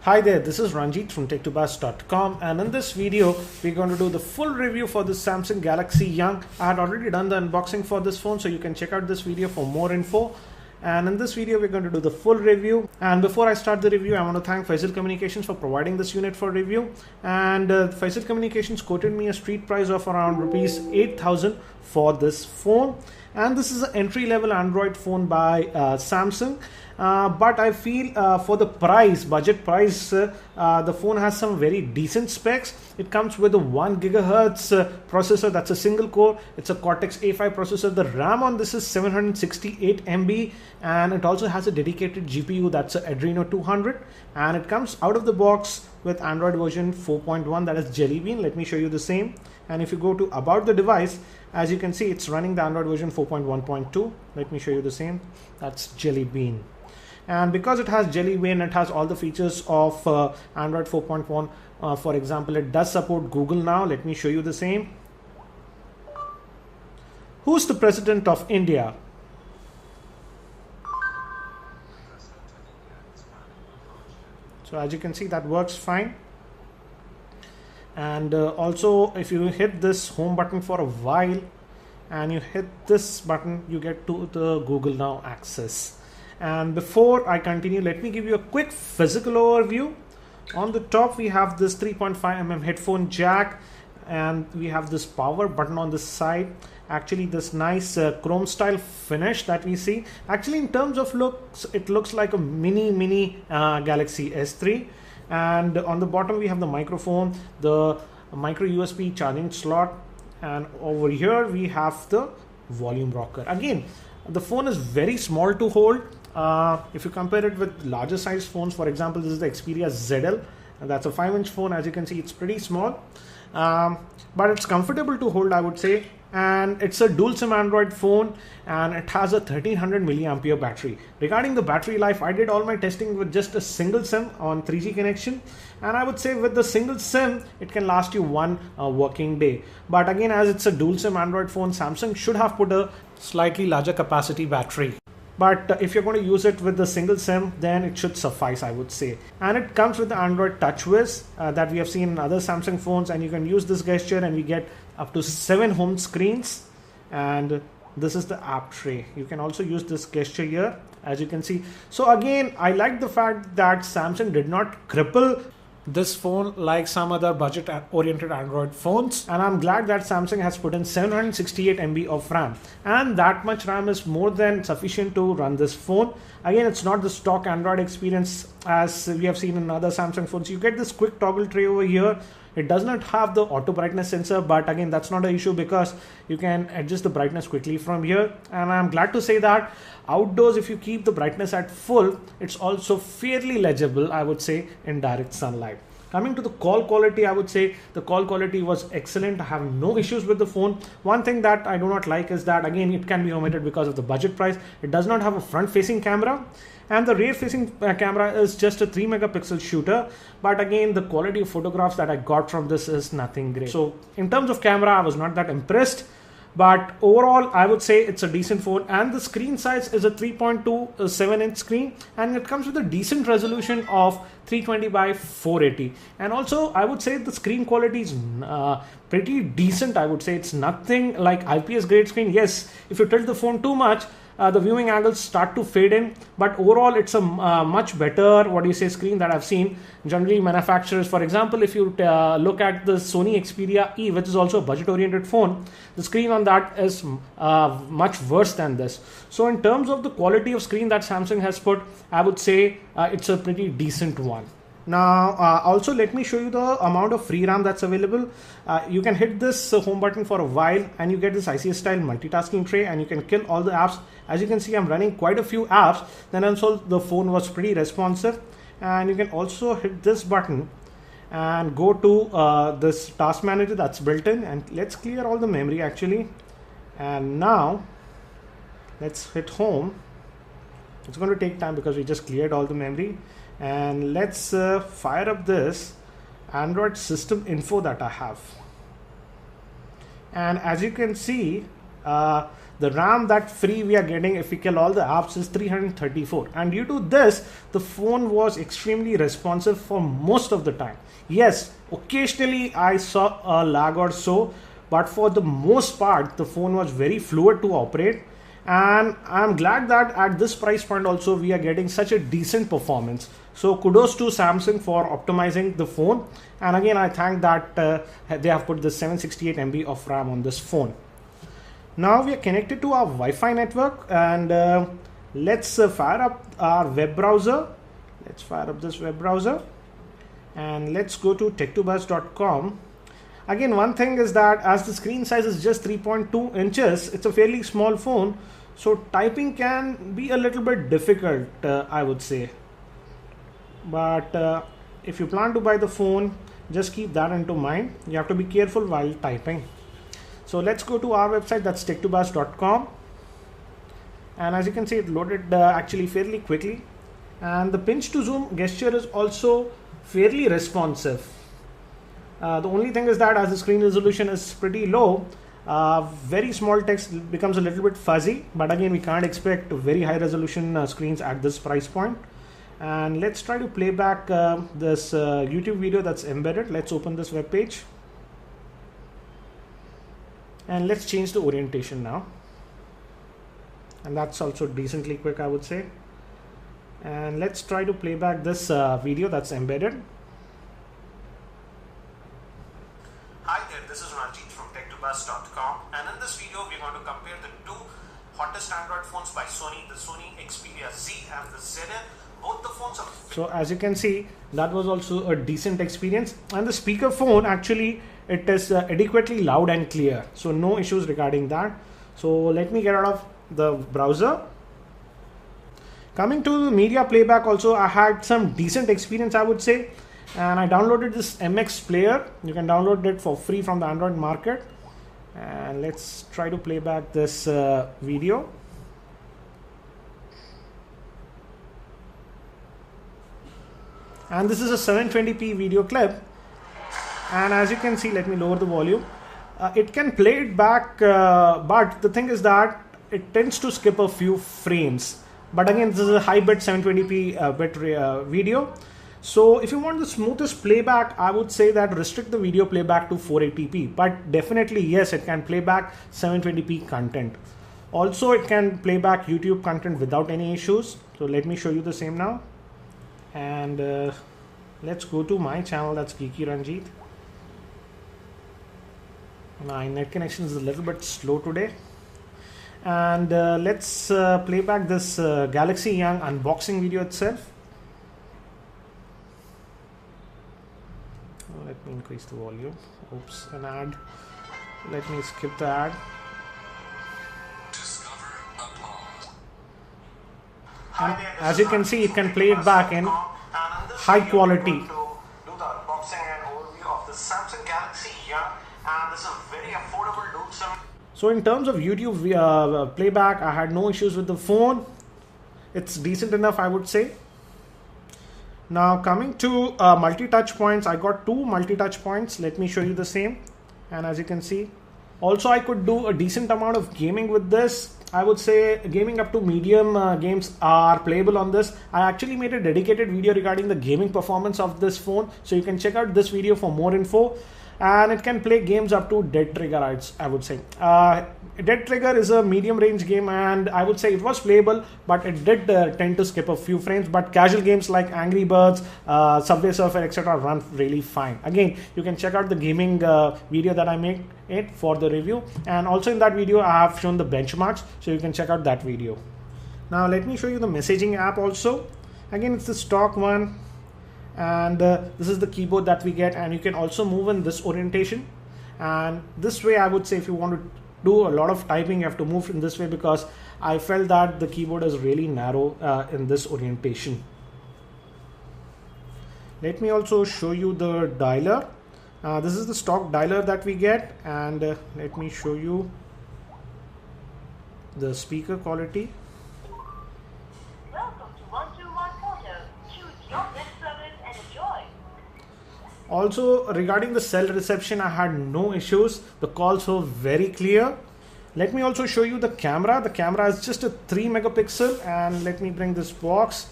Hi there, this is Ranjit from Tech2Buzz.com, and in this video we're going to do the full review for the Samsung Galaxy Young. I had already done the unboxing for this phone, so you can check out this video for more info. And in this video we're going to do the full review. And before I start the review, I want to thank Faisal Communications for providing this unit for review. And Faisal Communications quoted me a street price of around rupees 8,000 for this phone. And this is an entry-level Android phone by Samsung. But I feel for the price, budget price, the phone has some very decent specs. It comes with a 1 GHz processor, that's a single core. It's a Cortex A5 processor. The RAM on this is 768 MB, and it also has a dedicated GPU, that's a Adreno 200. And it comes out of the box with Android version 4.1, that is Jelly Bean. Let me show you the same. And if you go to about the device, as you can see, it's running the Android version 4.1.2. Let me show you the same. That's Jelly Bean. And because it has Jelly Bean, it has all the features of Android 4.1. For example, it does support Google Now. Let me show you the same. Who's the president of India? So as you can see, that works fine. And also, if you hit this home button for a while and you hit this button, you get to the Google Now access. And before I continue, let me give you a quick physical overview. On the top, we have this 3.5mm headphone jack, and we have this power button on the side. Actually, this nice chrome style finish that we see. Actually, in terms of looks, it looks like a mini Galaxy S3. And on the bottom, we have the microphone, the micro USB charging slot, and over here we have the volume rocker. Again, the phone is very small to hold. If you compare it with larger size phones, for example, this is the Xperia ZL, and that's a 5-inch phone. As you can see, it's pretty small, but it's comfortable to hold, I would say. And it's a dual SIM Android phone, and it has a 1300 milliampere battery. Regarding the battery life, I did all my testing with just a single SIM on 3G connection, and I would say with the single SIM it can last you one working day. But again, as it's a dual SIM Android phone, Samsung should have put a slightly larger capacity battery. But if you're going to use it with the single SIM, then it should suffice, I would say. And it comes with the Android TouchWiz that we have seen in other Samsung phones, and you can use this gesture and we get up to 7 home screens. And this is the app tray. You can also use this gesture here, as you can see. So again, I like the fact that Samsung did not cripple this phone like some other budget oriented Android phones, and I'm glad that Samsung has put in 768 MB of RAM, and that much RAM is more than sufficient to run this phone. Again, it's not the stock Android experience as we have seen in other Samsung phones. You get this quick toggle tray over here. It does not have the auto brightness sensor, but again, that's not an issue because you can adjust the brightness quickly from here. And I'm glad to say that outdoors, if you keep the brightness at full, it's also fairly legible, I would say, in direct sunlight. Coming to the call quality, I would say the call quality was excellent. I have no issues with the phone. One thing that I do not like is that, again, it can be omitted because of the budget price. It does not have a front-facing camera, and the rear-facing camera is just a 3-megapixel shooter. But again, the quality of photographs that I got from this is nothing great. So in terms of camera, I was not that impressed. But overall, I would say it's a decent phone, and the screen size is a 3.27-inch screen, and it comes with a decent resolution of 320 by 480. And also, I would say the screen quality is pretty decent. I would say it's nothing like IPS grade screen. Yes, if you tilt the phone too much, the viewing angles start to fade in, but overall it's a much better screen that I've seen. Generally, manufacturers, for example, if you look at the Sony Xperia E, which is also a budget oriented phone, the screen on that is much worse than this. So in terms of the quality of screen that Samsung has put, I would say it's a pretty decent one. Now also let me show you the amount of free RAM that's available. You can hit this home button for a while and you get this ICS style multitasking tray, and you can kill all the apps. As you can see, I'm running quite a few apps. Then also the phone was pretty responsive, and you can also hit this button and go to this task manager that's built in, and let's clear all the memory actually. And now let's hit home. It's going to take time because we just cleared all the memory. And let's fire up this Android system info that I have. And as you can see, the The RAM that free we are getting if we kill all the apps is 334, and due to this the phone was extremely responsive for most of the time. Yes, occasionally I saw a lag or so, but for the most part the phone was very fluid to operate, and I'm glad that at this price point also we are getting such a decent performance. So kudos to Samsung for optimizing the phone, and again I thank that they have put this 768 MB of RAM on this phone. Now we are connected to our Wi-Fi network, and let's fire up our web browser. Let's fire up this web browser and let's go to tech2buzz.com. Again, one thing is that as the screen size is just 3.2 inches, it's a fairly small phone, so typing can be a little bit difficult, I would say. But if you plan to buy the phone, just keep that into mind. You have to be careful while typing. So let's go to our website, that's tech2buzz.com, and as you can see it loaded actually fairly quickly, and the pinch to zoom gesture is also fairly responsive. The only thing is that as the screen resolution is pretty low, very small text becomes a little bit fuzzy, but again we can't expect very high resolution screens at this price point. And let's try to play back this YouTube video that's embedded. Let's open this web page and let's change the orientation now, and that's also decently quick, I would say. And let's try to play back this video that's embedded. Hi there, this is Ranjit from tech2buzz.com, and in this video we're going to compare the two hottest Android phones by Sony, the Sony Xperia Z and the ZN. Both the phones are... So as you can see, that was also a decent experience, and the speaker phone actually it is adequately loud and clear, so no issues regarding that. So let me get out of the browser. Coming to the media playback also, I had some decent experience, I would say, and I downloaded this MX player. You can download it for free from the Android market, and let's try to play back this video. And this is a 720p video clip, and as you can see, let me lower the volume. It can play it back, but the thing is that it tends to skip a few frames. But again, this is a high bit 720p bit video. So if you want the smoothest playback, I would say that restrict the video playback to 480p. But definitely, yes, it can play back 720p content. Also, it can play back YouTube content without any issues. So let me show you the same now. And let's go to my channel, that's Geeky Ranjit. My net connection is a little bit slow today. And let's play back this Galaxy Young unboxing video itself. Let me increase the volume. Oops, an ad. Let me skip the ad. And as you can see, it can play it back in high quality. Do the unboxing and overview of the Samsung Galaxy Young, and this is a very affordable dual SIM. So in terms of YouTube playback, I had no issues with the phone. It's decent enough, I would say. Now coming to multi-touch points, I got two multi-touch points. Let me show you the same. And as you can see, also I could do a decent amount of gaming with this. I would say gaming up to medium games are playable on this. I actually made a dedicated video regarding the gaming performance of this phone, so you can check out this video for more info. And it can play games up to Dead Trigger, I would say. Dead Trigger is a medium range game, and I would say it was playable, but it did tend to skip a few frames. But casual games like Angry Birds, Subway Surfer, etc. run really fine. Again, you can check out the gaming video that I made it for the review, and also in that video I have shown the benchmarks, so you can check out that video. Now let me show you the messaging app also. Again, it's the stock one. And this is the keyboard that we get, and you can also move in this orientation. And this way, I would say if you want to do a lot of typing, you have to move in this way, because I felt that the keyboard is really narrow in this orientation. Let me also show you the dialer. This is the stock dialer that we get, and let me show you the speaker quality. Also regarding the cell reception, I had no issues. The calls were very clear. Let me also show you the camera. The camera is just a 3 megapixel, and let me bring this box,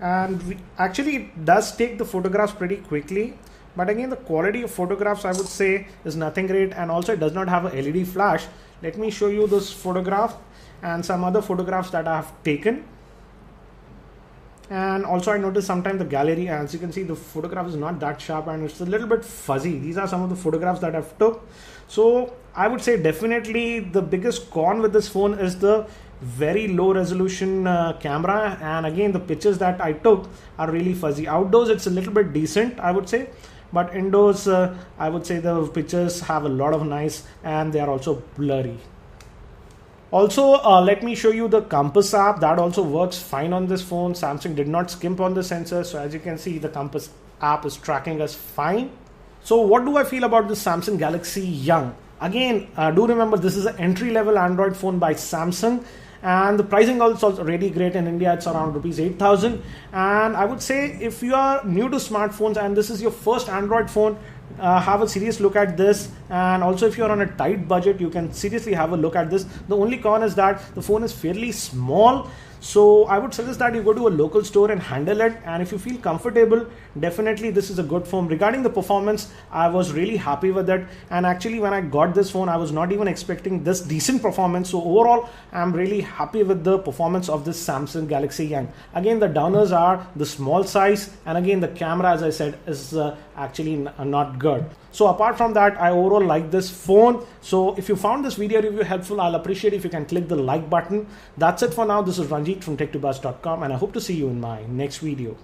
and actually it does take the photographs pretty quickly, but again the quality of photographs I would say is nothing great, and also it does not have a LED flash. Let me show you this photograph and some other photographs that I have taken. And also I noticed sometimes the gallery, as you can see, the photograph is not that sharp and it's a little bit fuzzy. These are some of the photographs that I've took. So I would say definitely the biggest con with this phone is the very low resolution camera, and again the pictures that I took are really fuzzy. Outdoors it's a little bit decent I would say, but indoors I would say the pictures have a lot of noise and they are also blurry. Also, let me show you the Compass app. That also works fine on this phone. Samsung did not skimp on the sensor, so as you can see the Compass app is tracking us fine. So what do I feel about the Samsung Galaxy Young? Again, do remember this is an entry-level Android phone by Samsung, and the pricing also is really great. In India it's around rupees 8,000, and I would say if you are new to smartphones and this is your first Android phone, have a serious look at this. And also if you're on a tight budget, you can seriously have a look at this. The only con is that the phone is fairly small, so I would suggest that you go to a local store and handle it, and if you feel comfortable, definitely this is a good phone. Regarding the performance, I was really happy with it, and actually when I got this phone I was not even expecting this decent performance. So overall I'm really happy with the performance of this Samsung Galaxy Young. Again, the downers are the small size, and again the camera, as I said, is actually not good. So apart from that, I overall like this phone. So if you found this video review helpful, I'll appreciate if you can click the like button. That's it for now. This is Ranjit from tech2buzz.com, and I hope to see you in my next video.